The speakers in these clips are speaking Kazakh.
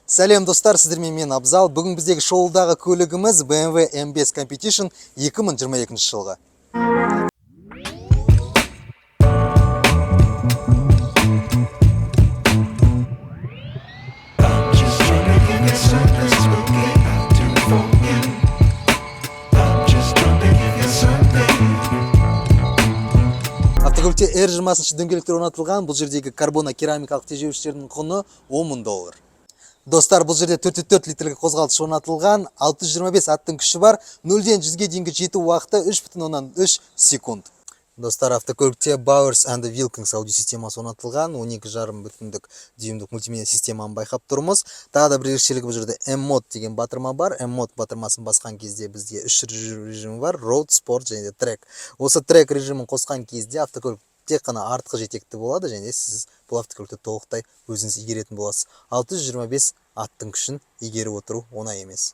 Сәлем достар, сіздермен мен Абзал. Бүгін біздегі шоудағы көлігіміз BMW M5 Competition 2022 жылғы. Автокөлікте R20 дөңгелектер орнатылған. Бұл жердегі карбоно-керамикалық тежеуіштердің құны $10.000. Достар, бұл жерде 4,4 литрлік қозғалтқыш орнатылған, 625 аттың күші бар, 0-ден 100-ге дейінгі жету уақыты 3,3 секунд. Достар, автокөлікте Bowers & Wilkins аудио системасы орнатылған, 12,5 дюймдік мультимедиа системаны байқап тұрмыз. Тағы да бір ерекшелігі бұл жерде M-Mode деген батырма бар. M-Mode батырмасын басқан кезде бізде 3 режимі бар: Road, Sport және Track. Осы Track режимін қосқан кезде автокөлік тек қана артқы жетекті болады, және сіз бұл автокөлікті толықтай өзіңіз игеретін боласыз. 625 аттың күшін игеріп отыру оңай емес.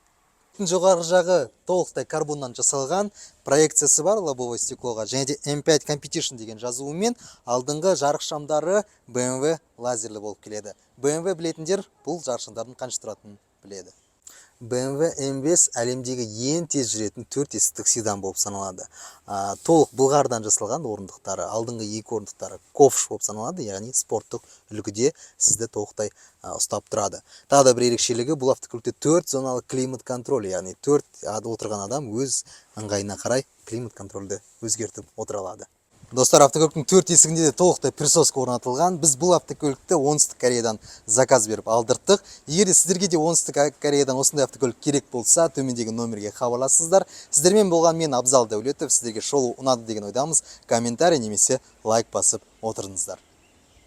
Жоғарғы жағы толықтай карбоннан жасалған, проекциясы бар лобовое стеклоға, және де M5 Competition деген жазуымен. Алдыңғы жарық шамдары BMW лазерлі болып келеді. BMW білетіндер бұл жарық шамдардың қанша тұратынын біледі. BMW M5 әлемдегі ең тез жүретін 4 есіктік седан болып саналады. Толық былғардан жасалған орындықтары, алдыңғы екі орындықтары ковш болып саналады, яғни спорттық үлгіде сізді толықтай ұстап тұрады. Тағы да бір ерекшелігі, бұл автокөлікте 4 зоналы климат контроль, яғни 4 отырған адам өз ыңғайына қарай климат контрольді өзгертіп отыра алады. Достар, автокөліктің 4 есігінде де толықтай присоска орнатылған. Біз бұл автокөлікті оңтүстік Кореядан заказ беріп алдырттық. Егер де сіздерге де оңтүстік Кореядан осындай автокөлік керек болса, төмендегі номерге хабарласыңыздар. Сіздермен болған мен Абзал Дәулетов. Сіздерге шоу ұнады деген ойдамыз. Комментарий немесе лайк басып отырыңыздар.